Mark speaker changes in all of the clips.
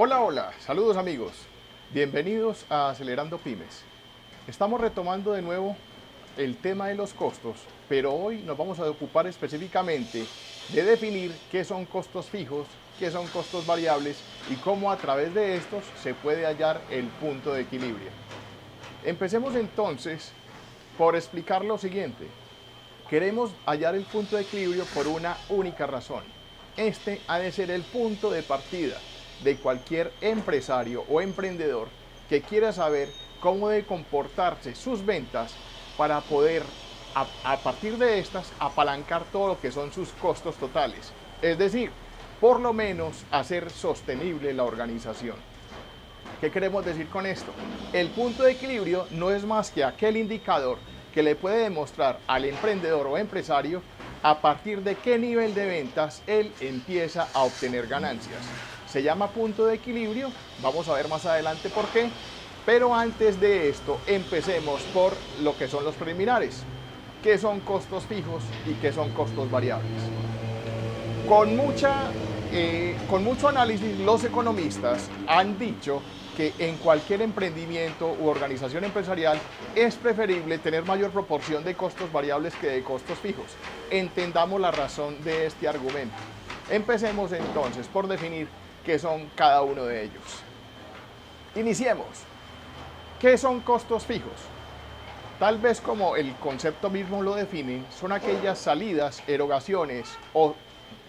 Speaker 1: Hola, hola, saludos amigos. Bienvenidos a Acelerando Pymes. Estamos retomando de nuevo el tema de los costos, pero hoy nos vamos a ocupar específicamente de definir qué son costos fijos, qué son costos variables y cómo a través de estos se puede hallar el punto de equilibrio. Empecemos entonces por explicar lo siguiente. Queremos hallar el punto de equilibrio por una única razón. Este ha de ser el punto de partida de cualquier empresario o emprendedor que quiera saber cómo debe comportarse sus ventas para poder, a partir de estas, apalancar todo lo que son sus costos totales. Es decir, por lo menos hacer sostenible la organización. ¿Qué queremos decir con esto? El punto de equilibrio no es más que aquel indicador que le puede demostrar al emprendedor o empresario a partir de qué nivel de ventas él empieza a obtener ganancias. Se llama punto de equilibrio, vamos a ver más adelante por qué, pero antes de esto empecemos por lo que son los preliminares, qué son costos fijos y qué son costos variables. Con mucho análisis, los economistas han dicho que en cualquier emprendimiento u organización empresarial es preferible tener mayor proporción de costos variables que de costos fijos. Entendamos la razón de este argumento. Empecemos entonces por definir qué son cada uno de ellos. Iniciemos. ¿Qué son costos fijos? Tal vez como el concepto mismo lo define, son aquellas salidas, erogaciones o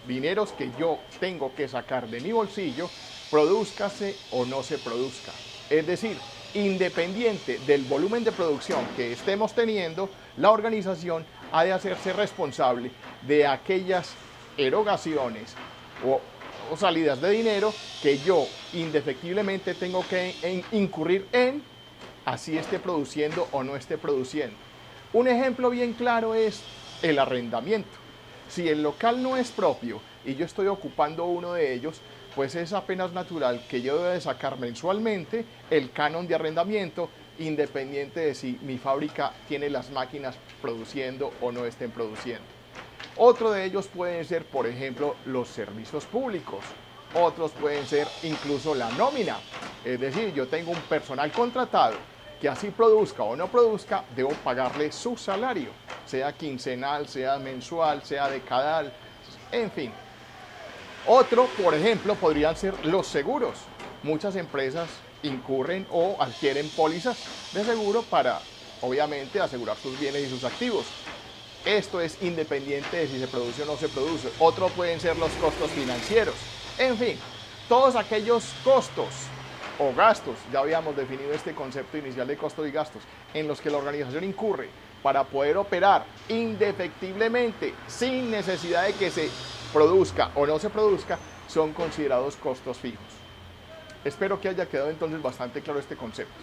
Speaker 1: dineros que yo tengo que sacar de mi bolsillo, produzcase o no se produzca. Es decir, independiente del volumen de producción que estemos teniendo, la organización ha de hacerse responsable de aquellas erogaciones o salidas de dinero que yo indefectiblemente tengo que incurrir en, así esté produciendo o no esté produciendo. Un ejemplo bien claro es el arrendamiento. Si el local no es propio y yo estoy ocupando uno de ellos, pues es apenas natural que yo deba de sacar mensualmente el canon de arrendamiento, independiente de si mi fábrica tiene las máquinas produciendo o no estén produciendo. Otro de ellos pueden ser, por ejemplo, los servicios públicos. Otros pueden ser incluso la nómina. Es decir, yo tengo un personal contratado que así produzca o no produzca, debo pagarle su salario, sea quincenal, sea mensual, sea decadal, en fin. Otro, por ejemplo, podrían ser los seguros. Muchas empresas incurren o adquieren pólizas de seguro para, obviamente, asegurar sus bienes y sus activos. Esto es independiente de si se produce o no se produce. Otro pueden ser los costos financieros. En fin, todos aquellos costos o gastos, ya habíamos definido este concepto inicial de costos y gastos, en los que la organización incurre para poder operar indefectiblemente sin necesidad de que se produzca o no se produzca, son considerados costos fijos. Espero que haya quedado entonces bastante claro este concepto.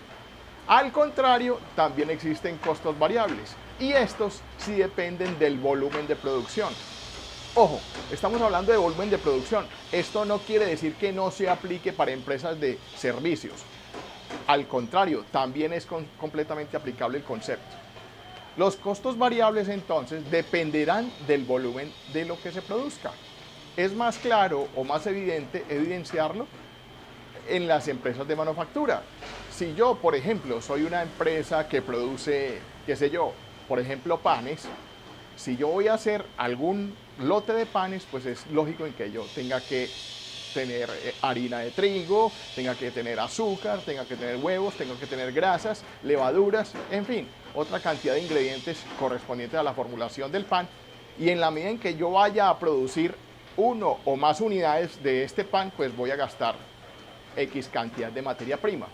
Speaker 1: Al contrario, también existen costos variables y estos sí dependen del volumen de producción. Ojo, estamos hablando de volumen de producción. Esto no quiere decir que no se aplique para empresas de servicios. Al contrario, también es completamente aplicable el concepto. Los costos variables entonces dependerán del volumen de lo que se produzca. Es más claro o más evidente evidenciarlo en las empresas de manufactura. Si yo, por ejemplo, soy una empresa que produce, qué sé yo, por ejemplo, panes, si yo voy a hacer algún lote de panes, pues es lógico en que yo tenga que tener harina de trigo, tenga que tener azúcar, tenga que tener huevos, tenga que tener grasas, levaduras, en fin, otra cantidad de ingredientes correspondientes a la formulación del pan. Y en la medida en que yo vaya a producir uno o más unidades de este pan, pues voy a gastar X cantidad de materia prima.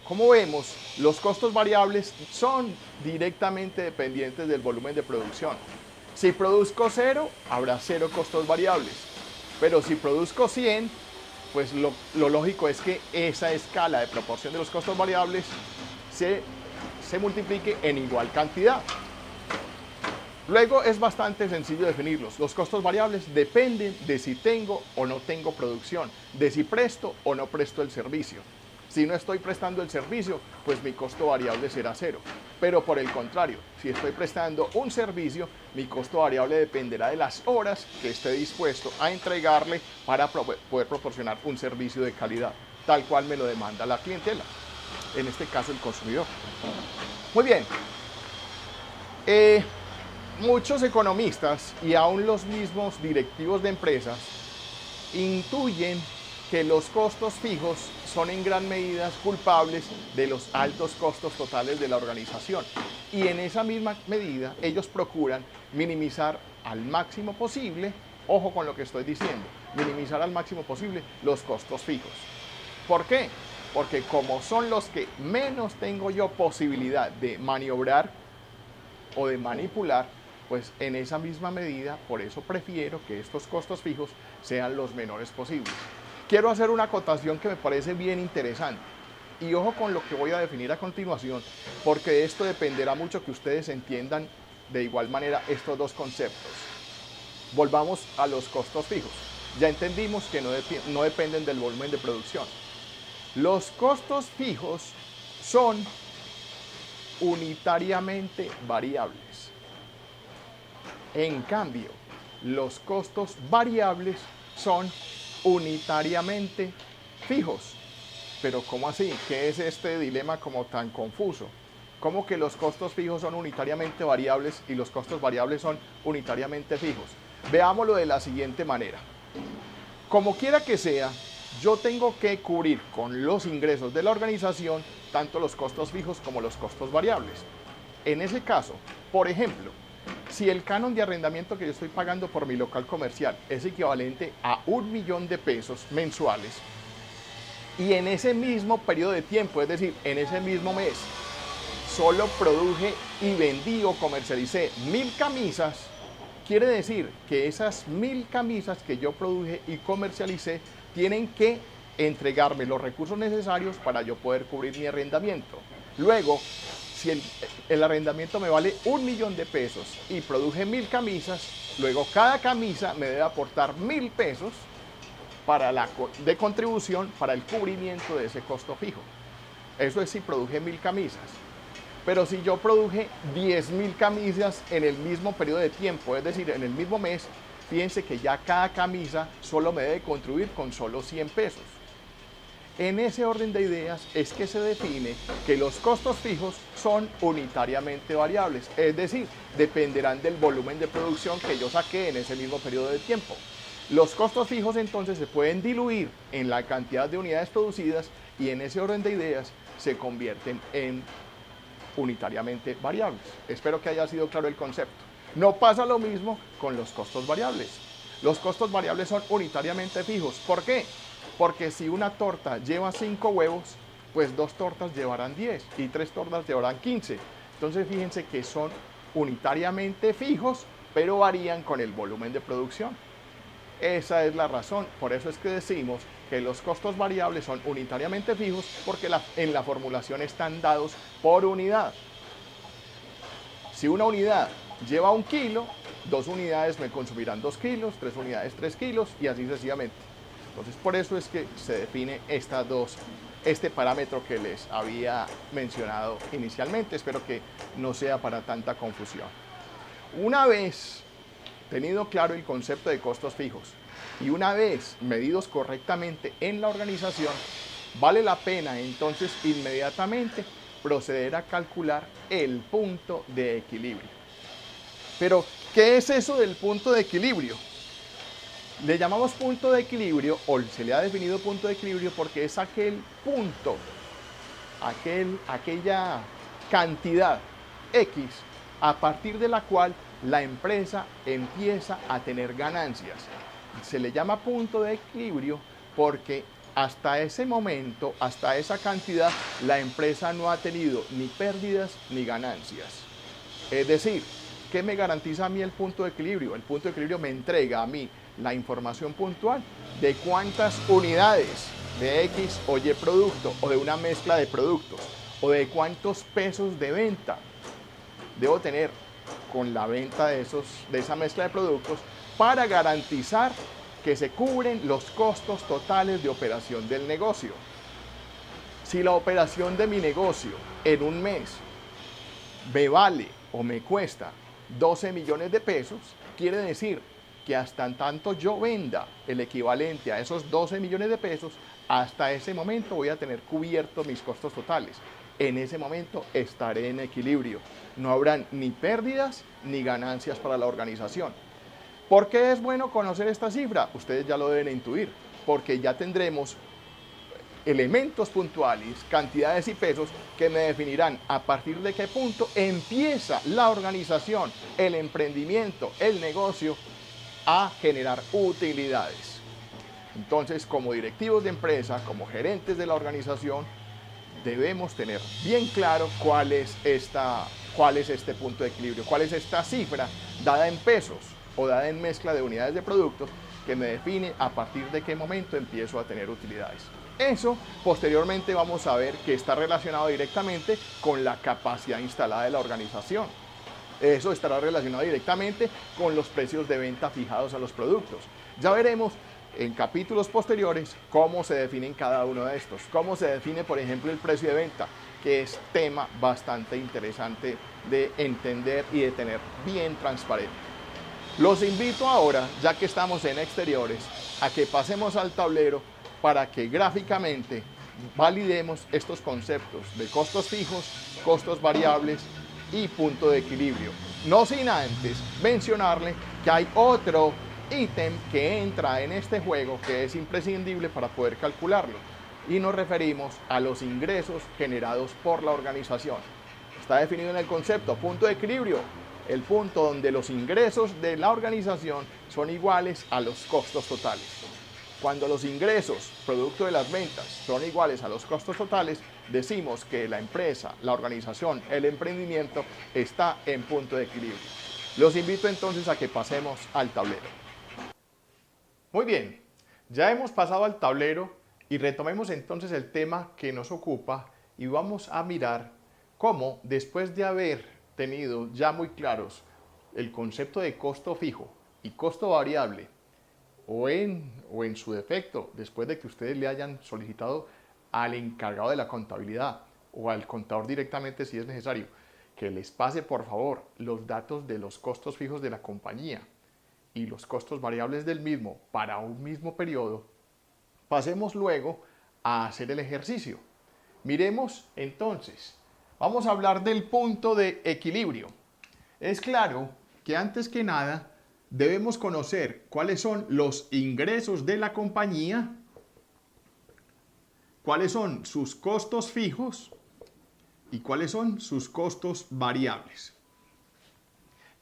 Speaker 1: Como vemos, los costos variables son directamente dependientes del volumen de producción. Si produzco 0, habrá 0 costos variables. Pero si produzco 100, pues lo lógico es que esa escala de proporción de los costos variables se multiplique en igual cantidad. Luego es bastante sencillo definirlos. Los costos variables dependen de si tengo o no tengo producción, de si presto o no presto el servicio. Si no estoy prestando el servicio, pues mi costo variable será cero. Pero por el contrario, si estoy prestando un servicio, mi costo variable dependerá de las horas que esté dispuesto a entregarle para poder proporcionar un servicio de calidad, tal cual me lo demanda la clientela, en este caso el consumidor. Muy bien. Muchos economistas y aún los mismos directivos de empresas intuyen que los costos fijos son en gran medida culpables de los altos costos totales de la organización. Y en esa misma medida ellos procuran minimizar al máximo posible, ojo con lo que estoy diciendo, minimizar al máximo posible los costos fijos. ¿Por qué? Porque como son los que menos tengo yo posibilidad de maniobrar o de manipular, pues en esa misma medida, por eso prefiero que estos costos fijos sean los menores posibles. Quiero hacer una acotación que me parece bien interesante. Y ojo con lo que voy a definir a continuación, porque de esto dependerá mucho que ustedes entiendan de igual manera estos dos conceptos. Volvamos a los costos fijos. Ya entendimos que no dependen del volumen de producción. Los costos fijos son unitariamente variables. En cambio, los costos variables son unitariamente fijos. Pero ¿cómo así? ¿Qué es este dilema como tan confuso? ¿Cómo que los costos fijos son unitariamente variables y los costos variables son unitariamente fijos? Veámoslo de la siguiente manera. Como quiera que sea, yo tengo que cubrir con los ingresos de la organización tanto los costos fijos como los costos variables. En ese caso, por ejemplo, si el canon de arrendamiento que yo estoy pagando por mi local comercial es equivalente a 1.000.000 de pesos mensuales, y en ese mismo periodo de tiempo, es decir, en ese mismo mes, solo produje y vendí o comercialicé 1.000 camisas, quiere decir que esas 1.000 camisas que yo produje y comercialicé tienen que entregarme los recursos necesarios para yo poder cubrir mi arrendamiento. Luego, si el arrendamiento me vale 1.000.000 de pesos y produje 1.000 camisas, luego cada camisa me debe aportar 1.000 pesos de contribución para el cubrimiento de ese costo fijo. Eso es si produje 1.000 camisas. Pero si yo produje 10.000 camisas en el mismo periodo de tiempo, es decir, en el mismo mes, fíjense que ya cada camisa solo me debe contribuir con solo 100 pesos. En ese orden de ideas es que se define que los costos fijos son unitariamente variables, es decir, dependerán del volumen de producción que yo saqué en ese mismo periodo de tiempo. Los costos fijos entonces se pueden diluir en la cantidad de unidades producidas y en ese orden de ideas se convierten en unitariamente variables. Espero que haya sido claro el concepto. No pasa lo mismo con los costos variables. Los costos variables son unitariamente fijos. ¿Por qué? Porque si una torta lleva 5 huevos, pues 2 tortas llevarán 10 y 3 tortas llevarán 15. Entonces fíjense que son unitariamente fijos, pero varían con el volumen de producción. Esa es la razón. Por eso es que decimos que los costos variables son unitariamente fijos, porque en la formulación están dados por unidad. Si una unidad lleva 1 kilo, 2 unidades me consumirán 2 kilos, 3 unidades 3 kilos y así sucesivamente. Entonces por eso es que se define este parámetro que les había mencionado inicialmente. Espero que no sea para tanta confusión. Una vez tenido claro el concepto de costos fijos y una vez medidos correctamente en la organización, vale la pena entonces inmediatamente proceder a calcular el punto de equilibrio. Pero, ¿qué es eso del punto de equilibrio? Le llamamos punto de equilibrio, o se le ha definido punto de equilibrio porque es aquel punto, aquella cantidad X a partir de la cual la empresa empieza a tener ganancias. Se le llama punto de equilibrio porque hasta ese momento, hasta esa cantidad, la empresa no ha tenido ni pérdidas ni ganancias. Es decir, ¿qué me garantiza a mí el punto de equilibrio? El punto de equilibrio me entrega a mí la información puntual de cuántas unidades de X o Y producto o de una mezcla de productos o de cuántos pesos de venta debo tener con la venta de esa mezcla de productos para garantizar que se cubren los costos totales de operación del negocio. Si la operación de mi negocio en un mes me vale o me cuesta 12 millones de pesos, quiere decir que hasta en tanto yo venda el equivalente a esos 12 millones de pesos, hasta ese momento voy a tener cubiertos mis costos totales. En ese momento estaré en equilibrio. No habrán ni pérdidas ni ganancias para la organización. ¿Por qué es bueno conocer esta cifra? Ustedes ya lo deben intuir, porque ya tendremos elementos puntuales, cantidades y pesos que me definirán a partir de qué punto empieza la organización, el emprendimiento, el negocio a generar utilidades. Entonces, como directivos de empresa, como gerentes de la organización, debemos tener bien claro cuál es este punto de equilibrio, cuál es esta cifra dada en pesos o dada en mezcla de unidades de productos que me define a partir de qué momento empiezo a tener utilidades. Eso posteriormente vamos a ver que está relacionado directamente con la capacidad instalada de la organización. Eso estará relacionado directamente con los precios de venta fijados a los productos. Ya veremos en capítulos posteriores cómo se definen cada uno de estos, cómo se define, por ejemplo, el precio de venta, que es tema bastante interesante de entender y de tener bien transparente. Los invito ahora, ya que estamos en exteriores, a que pasemos al tablero para que gráficamente validemos estos conceptos de costos fijos, costos variables y punto de equilibrio. No sin antes mencionarle que hay otro ítem que entra en este juego que es imprescindible para poder calcularlo, y nos referimos a los ingresos generados por la organización. Está definido en el concepto punto de equilibrio, el punto donde los ingresos de la organización son iguales a los costos totales. Cuando los ingresos, producto de las ventas, son iguales a los costos totales, decimos que la empresa, la organización, el emprendimiento está en punto de equilibrio. Los invito entonces a que pasemos al tablero. Muy bien, ya hemos pasado al tablero y retomemos entonces el tema que nos ocupa y vamos a mirar cómo, después de haber tenido ya muy claros el concepto de costo fijo y costo variable, o en su defecto, después de que ustedes le hayan solicitado al encargado de la contabilidad o al contador directamente si es necesario, que les pase por favor los datos de los costos fijos de la compañía y los costos variables del mismo para un mismo periodo, pasemos luego a hacer el ejercicio. Miremos entonces, vamos a hablar del punto de equilibrio. Es claro que antes que nada debemos conocer cuáles son los ingresos de la compañía, cuáles son sus costos fijos y cuáles son sus costos variables.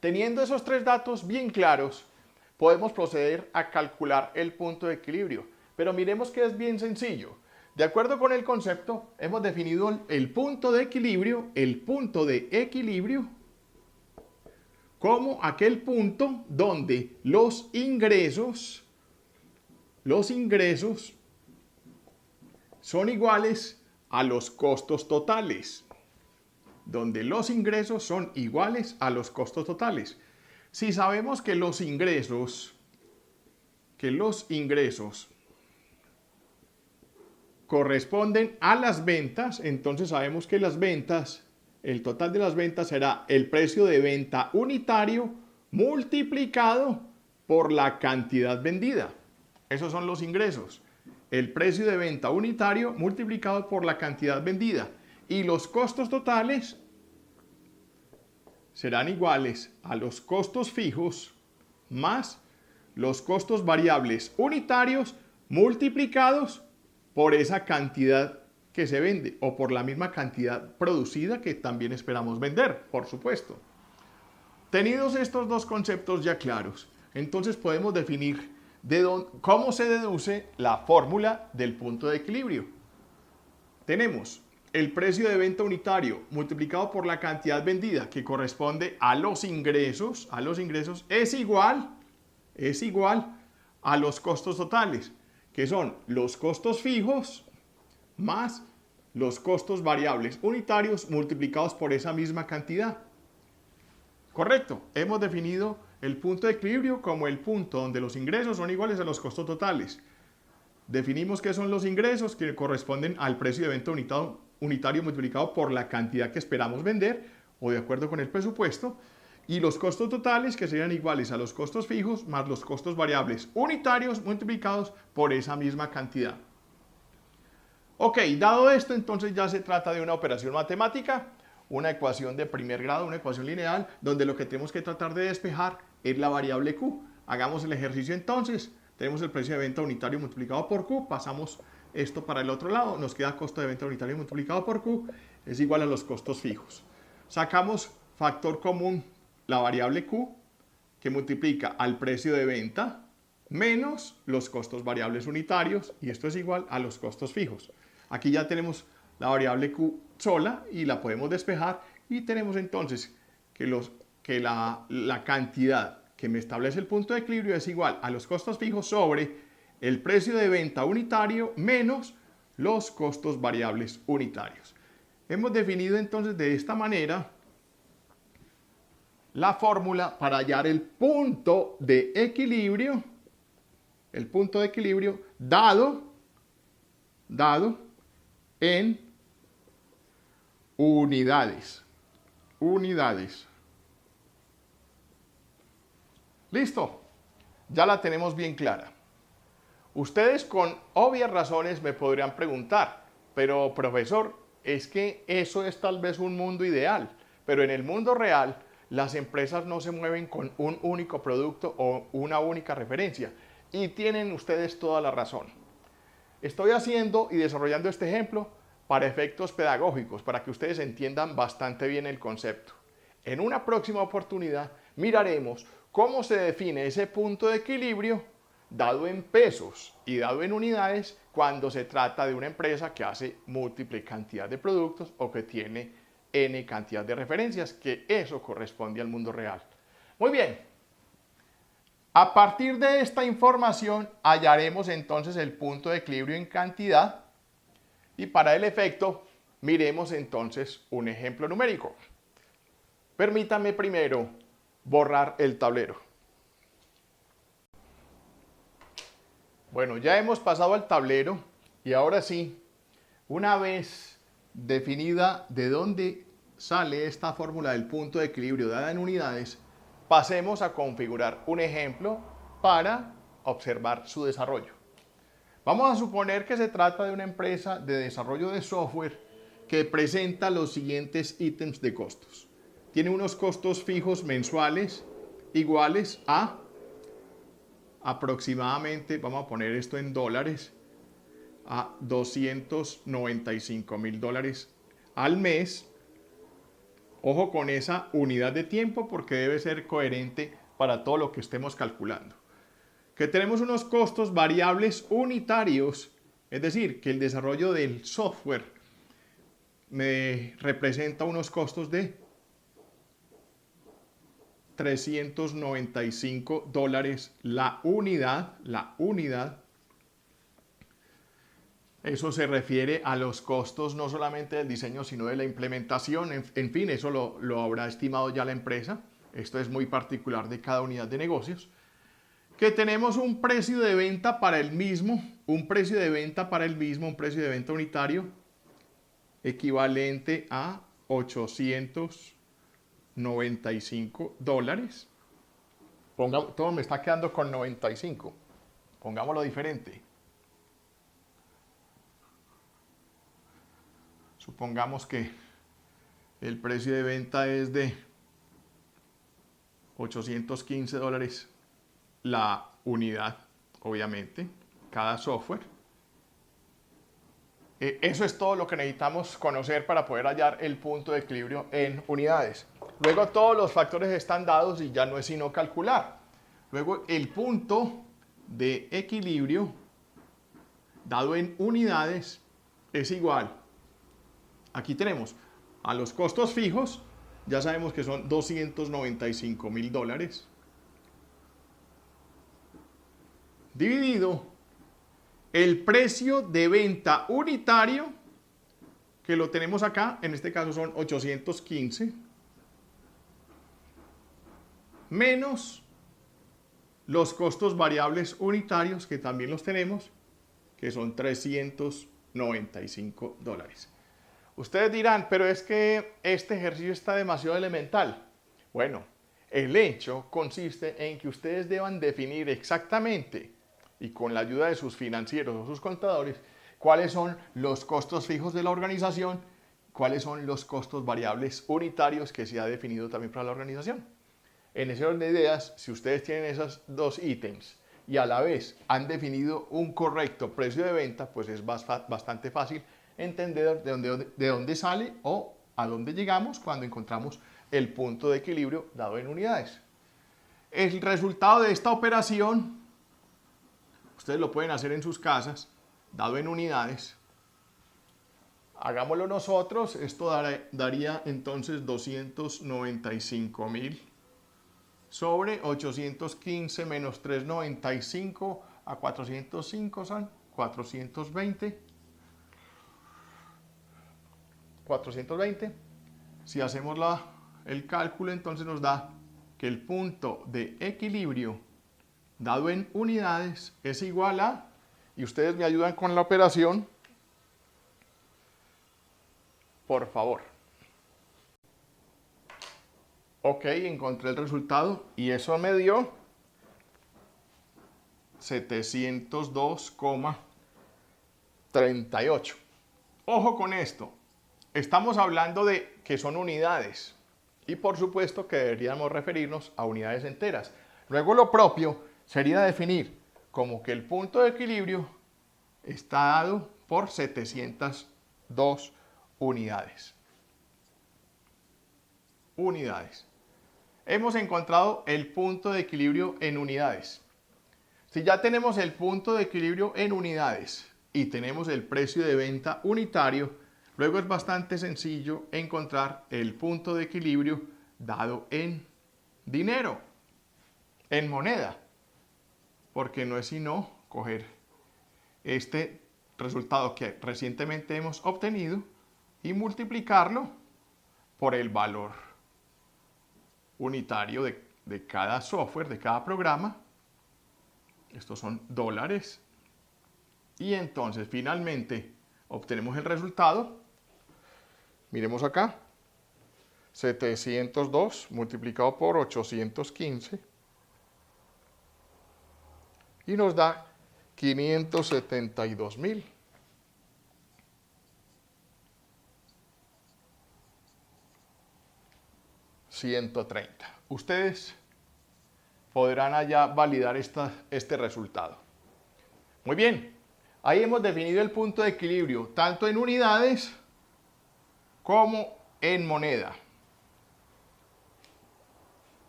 Speaker 1: Teniendo esos tres datos bien claros, podemos proceder a calcular el punto de equilibrio. Pero miremos que es bien sencillo. De acuerdo con el concepto, hemos definido el punto de equilibrio, como aquel punto donde los ingresos son iguales a los costos totales. Donde los ingresos son iguales a los costos totales. Si sabemos que los ingresos corresponden a las ventas, entonces sabemos que las ventas, el total de las ventas será el precio de venta unitario multiplicado por la cantidad vendida. Esos son los ingresos. El precio de venta unitario multiplicado por la cantidad vendida. Y los costos totales serán iguales a los costos fijos más los costos variables unitarios multiplicados por esa cantidad que se vende o por la misma cantidad producida que también esperamos vender, por supuesto. Tenidos estos dos conceptos ya claros, entonces podemos definir cómo se deduce la fórmula del punto de equilibrio. Tenemos el precio de venta unitario multiplicado por la cantidad vendida, que corresponde a los ingresos, es igual a los costos totales, que son los costos fijos más los costos variables unitarios multiplicados por esa misma cantidad. Correcto, hemos definido el punto de equilibrio como el punto donde los ingresos son iguales a los costos totales. Definimos qué son los ingresos, que corresponden al precio de venta unitario multiplicado por la cantidad que esperamos vender o de acuerdo con el presupuesto. Y los costos totales, que serían iguales a los costos fijos más los costos variables unitarios multiplicados por esa misma cantidad. Ok, dado esto, entonces ya se trata de una operación matemática, una ecuación de primer grado, una ecuación lineal, donde lo que tenemos que tratar de despejar es la variable Q. Hagamos el ejercicio entonces. Tenemos el precio de venta unitario multiplicado por Q, pasamos esto para el otro lado, nos queda costo de venta unitario multiplicado por Q, es igual a los costos fijos. Sacamos factor común, la variable Q, que multiplica al precio de venta menos los costos variables unitarios, y esto es igual a los costos fijos. Aquí ya tenemos la variable Q sola y la podemos despejar, y tenemos entonces que la cantidad que me establece el punto de equilibrio es igual a los costos fijos sobre el precio de venta unitario menos los costos variables unitarios. Hemos definido entonces de esta manera la fórmula para hallar el punto de equilibrio dado en unidades. Listo, ya la tenemos bien clara. Ustedes con obvias razones me podrían preguntar, pero profesor, es que eso es tal vez un mundo ideal, pero en el mundo real las empresas no se mueven con un único producto o una única referencia, y tienen ustedes toda la razón. Estoy haciendo y desarrollando este ejemplo para efectos pedagógicos, para que ustedes entiendan bastante bien el concepto. En una próxima oportunidad miraremos cómo se define ese punto de equilibrio dado en pesos y dado en unidades cuando se trata de una empresa que hace múltiple cantidad de productos o que tiene N cantidad de referencias, que eso corresponde al mundo real. Muy bien. A partir de esta información hallaremos entonces el punto de equilibrio en cantidad, y para el efecto miremos entonces un ejemplo numérico. Permítanme primero borrar el tablero. Bueno, ya hemos pasado al tablero y ahora sí, una vez definida de dónde sale esta fórmula del punto de equilibrio dada en unidades, pasemos a configurar un ejemplo para observar su desarrollo. Vamos a suponer que se trata de una empresa de desarrollo de software que presenta los siguientes ítems de costos. Tiene unos costos fijos mensuales iguales a aproximadamente, vamos a poner esto en dólares, a $295,000 al mes. Ojo con esa unidad de tiempo porque debe ser coherente para todo lo que estemos calculando. Que tenemos unos costos variables unitarios, es decir, que el desarrollo del software me representa unos costos de $395 la unidad. Eso se refiere a los costos no solamente del diseño, sino de la implementación. En fin, eso lo habrá estimado ya la empresa. Esto es muy particular de cada unidad de negocios. Que tenemos un precio de venta para el mismo, un precio de venta unitario equivalente a $895. Todo me está quedando con 95. Pongámoslo diferente. Supongamos que el precio de venta es de $815 la unidad, obviamente, cada software. Eso es todo lo que necesitamos conocer para poder hallar el punto de equilibrio en unidades. Luego todos los factores están dados y ya no es sino calcular. Luego el punto de equilibrio dado en unidades es igual. Aquí tenemos a los costos fijos, ya sabemos que son $295,000, dividido el precio de venta unitario, que lo tenemos acá, en este caso son 815, menos los costos variables unitarios, que también los tenemos, que son $395. Ustedes dirán, pero es que este ejercicio está demasiado elemental. Bueno, el hecho consiste en que ustedes deban definir exactamente y con la ayuda de sus financieros o sus contadores cuáles son los costos fijos de la organización, cuáles son los costos variables unitarios que se ha definido también para la organización. En ese orden de ideas, si ustedes tienen esos dos ítems y a la vez han definido un correcto precio de venta, pues es bastante fácil entender de dónde sale o a dónde llegamos cuando encontramos el punto de equilibrio dado en unidades. El resultado de esta operación, ustedes lo pueden hacer en sus casas, dado en unidades. Hagámoslo nosotros, esto daría entonces 295.000 sobre 815 menos 395 a 405 son 420. 420. Si hacemos el cálculo, entonces nos da que el punto de equilibrio dado en unidades es igual a, y ustedes me ayudan con la operación, por favor. Ok, encontré el resultado y eso me dio 702,38. Ojo con esto, estamos hablando de que son unidades y por supuesto que deberíamos referirnos a unidades enteras. Luego lo propio sería definir como que el punto de equilibrio está dado por 702 unidades. Hemos encontrado el punto de equilibrio en unidades. Si ya tenemos el punto de equilibrio en unidades y tenemos el precio de venta unitario, luego es bastante sencillo encontrar el punto de equilibrio dado en dinero, en moneda, porque no es sino coger este resultado que recientemente hemos obtenido y multiplicarlo por el valor unitario de cada software, de cada programa. Estos son dólares. Y entonces finalmente obtenemos el resultado. Miremos acá. 702 multiplicado por 815. Y nos da 572.000. $130. Ustedes podrán allá validar este resultado. Muy bien, ahí hemos definido el punto de equilibrio, tanto en unidades como en moneda.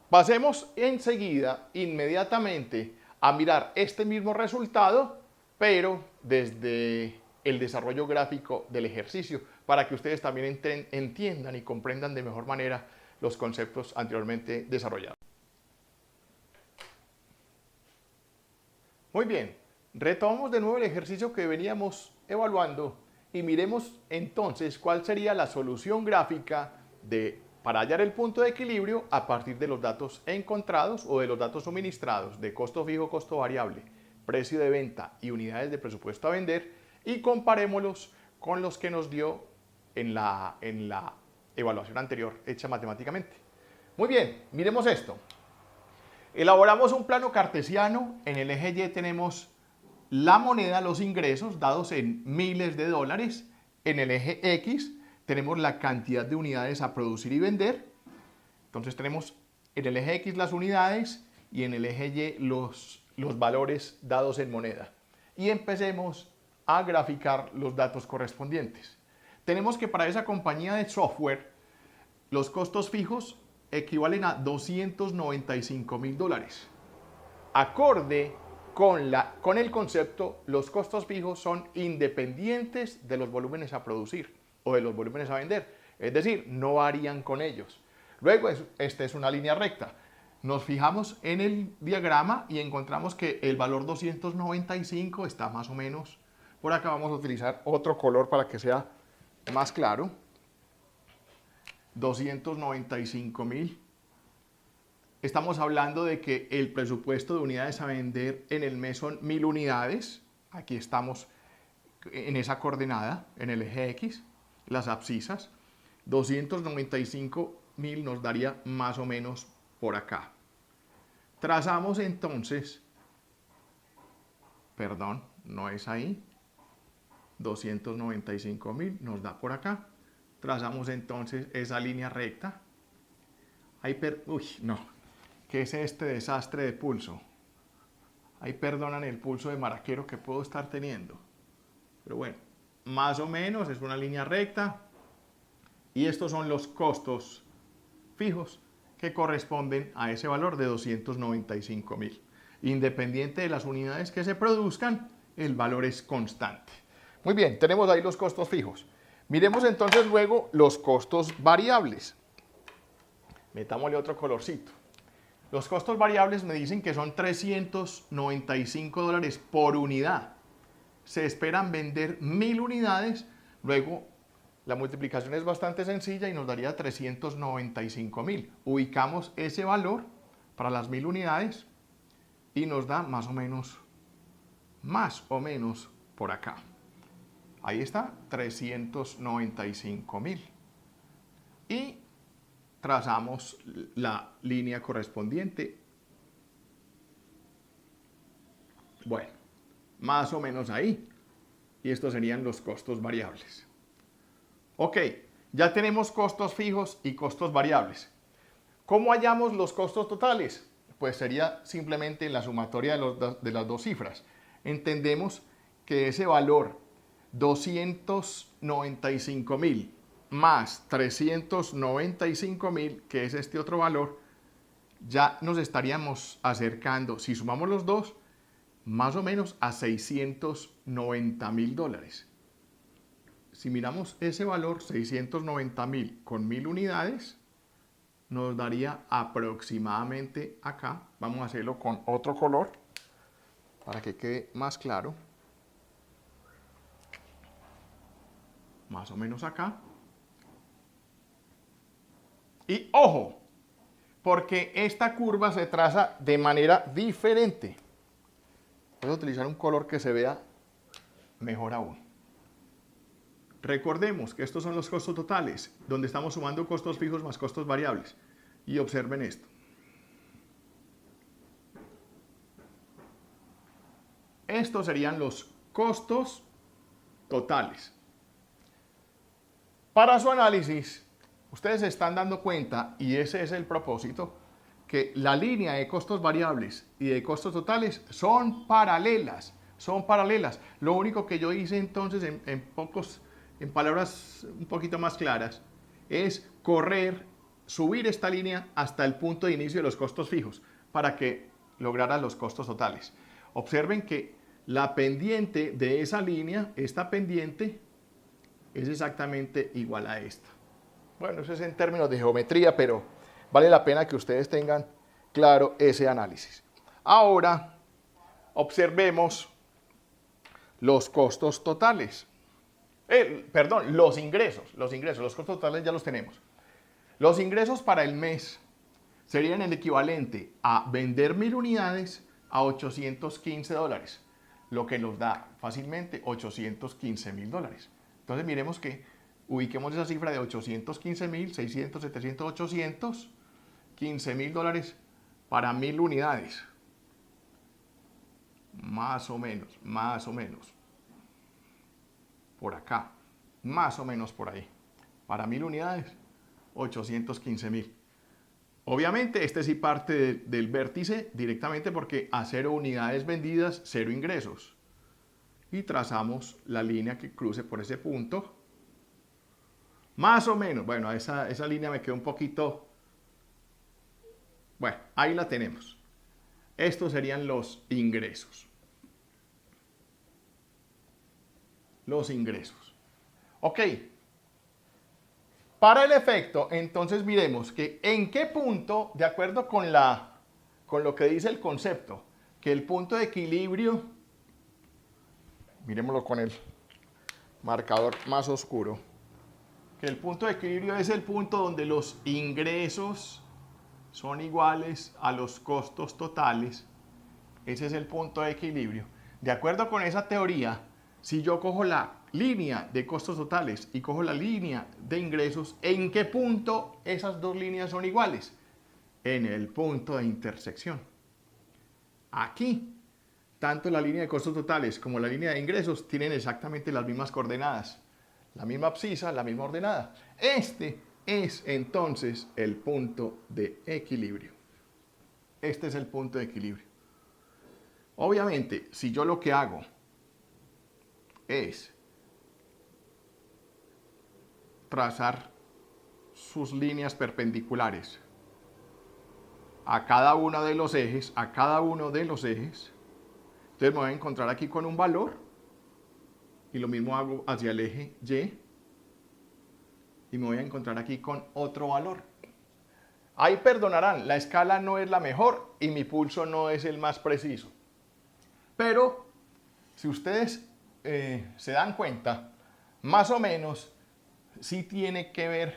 Speaker 1: Pasemos enseguida, inmediatamente, a mirar este mismo resultado, pero desde el desarrollo gráfico del ejercicio, para que ustedes también entiendan y comprendan de mejor manera los conceptos anteriormente desarrollados. Muy bien, retomamos de nuevo el ejercicio que veníamos evaluando y miremos entonces cuál sería la solución gráfica para hallar el punto de equilibrio a partir de los datos encontrados o de los datos suministrados de costo fijo, costo variable, precio de venta y unidades de presupuesto a vender, y comparémoslos con los que nos dio en la evaluación anterior hecha matemáticamente. Muy bien, miremos esto. Elaboramos un plano cartesiano. En el eje Y tenemos la moneda, los ingresos dados en miles de dólares. En el eje X tenemos la cantidad de unidades a producir y vender. Entonces tenemos en el eje X las unidades y en el eje Y los valores dados en moneda. Y empecemos a graficar los datos correspondientes. Tenemos que para esa compañía de software los costos fijos equivalen a $295.000. Acorde con el concepto, los costos fijos son independientes de los volúmenes a producir o de los volúmenes a vender. Es decir, no varían con ellos. Luego, esta es una línea recta. Nos fijamos en el diagrama y encontramos que el valor 295 está más o menos por acá. Vamos a utilizar otro color para que sea más claro. 295.000. Estamos hablando de que el presupuesto de unidades a vender en el mes son 1.000 unidades. Aquí estamos en esa coordenada, en el eje X, las abscisas. 295.000 nos daría más o menos por acá. Trazamos entonces, perdón, no es ahí, 295.000 nos da por acá. Trazamos entonces esa línea recta. Uy, no, ¿qué es este desastre de pulso? Ahí perdonan el pulso de maraquero que puedo estar teniendo. Pero bueno, más o menos es una línea recta. Y estos son los costos fijos que corresponden a ese valor de 295.000. Independiente de las unidades que se produzcan, el valor es constante. Muy bien, tenemos ahí los costos fijos. Miremos entonces luego los costos variables. Metámosle otro colorcito. Los costos variables me dicen que son $395 por unidad. Se esperan vender 1.000 unidades, luego la multiplicación es bastante sencilla y nos daría 395.000. Ubicamos ese valor para las 1.000 unidades y nos da más o menos por acá. Ahí está, 395.000. Y trazamos la línea correspondiente. Bueno, más o menos ahí. Y estos serían los costos variables. Ok, ya tenemos costos fijos y costos variables. ¿Cómo hallamos los costos totales? Pues sería simplemente la sumatoria de las dos cifras. Entendemos que ese valor 295.000 más 395.000, que es este otro valor, ya nos estaríamos acercando, si sumamos los dos, más o menos a $690.000. Si miramos ese valor, 690.000 con 1.000 unidades, nos daría aproximadamente acá. Vamos a hacerlo con otro color para que quede más claro. Más o menos acá. Y ojo, porque esta curva se traza de manera diferente. Voy a utilizar un color que se vea mejor aún. Recordemos que estos son los costos totales, donde estamos sumando costos fijos más costos variables. Y observen esto. Estos serían los costos totales. Para su análisis, ustedes se están dando cuenta, y ese es el propósito, que la línea de costos variables y de costos totales son paralelas. Son paralelas. Lo único que yo hice entonces en palabras un poquito más claras, es subir esta línea hasta el punto de inicio de los costos fijos para que lograra los costos totales. Observen que la pendiente de esa línea, esta pendiente, es exactamente igual a esta. Bueno, eso es en términos de geometría, pero vale la pena que ustedes tengan claro ese análisis. Ahora, observemos los costos totales. Los ingresos, los costos totales ya los tenemos. Los ingresos para el mes serían el equivalente a vender 1.000 unidades a $815, lo que nos da fácilmente $815.000. Entonces miremos que ubiquemos esa cifra de 815.000, 600, 700, 800, $15.000 para 1.000 unidades. Más o menos. Por acá, más o menos por ahí. Para 1.000 unidades, 815.000. Obviamente, este sí parte del vértice directamente porque a 0 unidades vendidas, 0 ingresos. Y trazamos la línea que cruce por ese punto. Más o menos, bueno, esa línea me quedó un poquito... Bueno, ahí la tenemos. Estos serían los ingresos. Los ingresos. Ok. Para el efecto, entonces miremos que en qué punto, de acuerdo con lo que dice el concepto, que el punto de equilibrio, miremoslo con el marcador más oscuro, que el punto de equilibrio es el punto donde los ingresos son iguales a los costos totales. Ese es el punto de equilibrio. De acuerdo con esa teoría, Si yo cojo la línea de costos totales y cojo la línea de ingresos, ¿en qué punto esas dos líneas son iguales? En el punto de intersección. Aquí, tanto la línea de costos totales como la línea de ingresos tienen exactamente las mismas coordenadas, la misma abscisa, la misma ordenada. Este es entonces el punto de equilibrio. Este es el punto de equilibrio. Obviamente, si yo lo que hago es trazar sus líneas perpendiculares a cada uno de los ejes, entonces me voy a encontrar aquí con un valor y lo mismo hago hacia el eje Y y me voy a encontrar aquí con otro valor. Ahí perdonarán, la escala no es la mejor y mi pulso no es el más preciso. Pero si ustedes se dan cuenta, más o menos sí tiene que ver,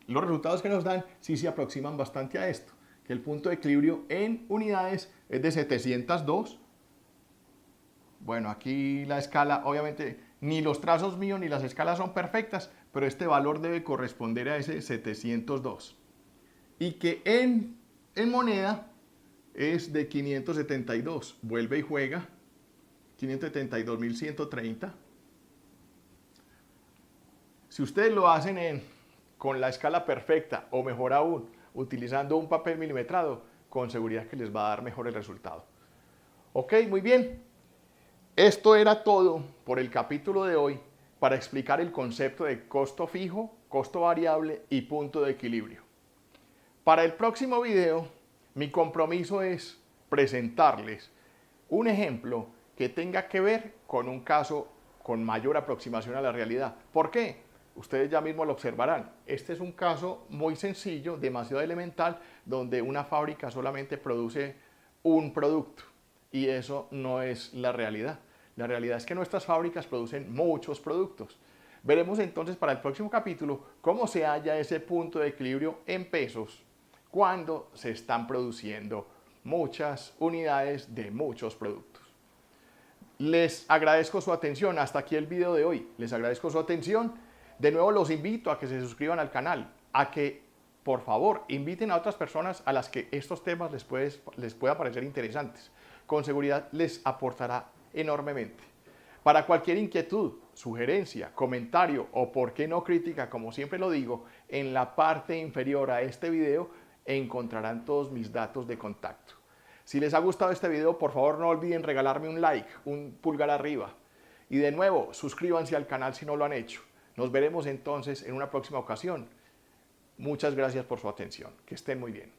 Speaker 1: los resultados que nos dan sí se aproximan bastante a esto, que el punto de equilibrio en unidades es de 702. Bueno, aquí la escala, obviamente, ni los trazos míos ni las escalas son perfectas, pero este valor debe corresponder a ese 702. Y que en moneda es de 572. Vuelve y juega. 572.130. Si ustedes lo hacen con la escala perfecta o mejor aún, utilizando un papel milimetrado, con seguridad que les va a dar mejor el resultado. Ok, muy bien. Esto era todo por el capítulo de hoy para explicar el concepto de costo fijo, costo variable y punto de equilibrio. Para el próximo video, mi compromiso es presentarles un ejemplo que tenga que ver con un caso con mayor aproximación a la realidad. ¿Por qué? Ustedes ya mismo lo observarán. Este es un caso muy sencillo, demasiado elemental, donde una fábrica solamente produce un producto y eso no es la realidad. La realidad es que nuestras fábricas producen muchos productos. Veremos entonces para el próximo capítulo cómo se halla ese punto de equilibrio en pesos cuando se están produciendo muchas unidades de muchos productos. Les agradezco su atención. Hasta aquí el video de hoy. Les agradezco su atención. De nuevo los invito a que se suscriban al canal, a que por favor inviten a otras personas a las que estos temas les pueda parecer interesantes. Con seguridad les aportará enormemente. Para cualquier inquietud, sugerencia, comentario o por qué no crítica, como siempre lo digo, en la parte inferior a este video encontrarán todos mis datos de contacto. Si les ha gustado este video, por favor no olviden regalarme un like, un pulgar arriba. Y de nuevo, suscríbanse al canal si no lo han hecho. Nos veremos entonces en una próxima ocasión. Muchas gracias por su atención. Que estén muy bien.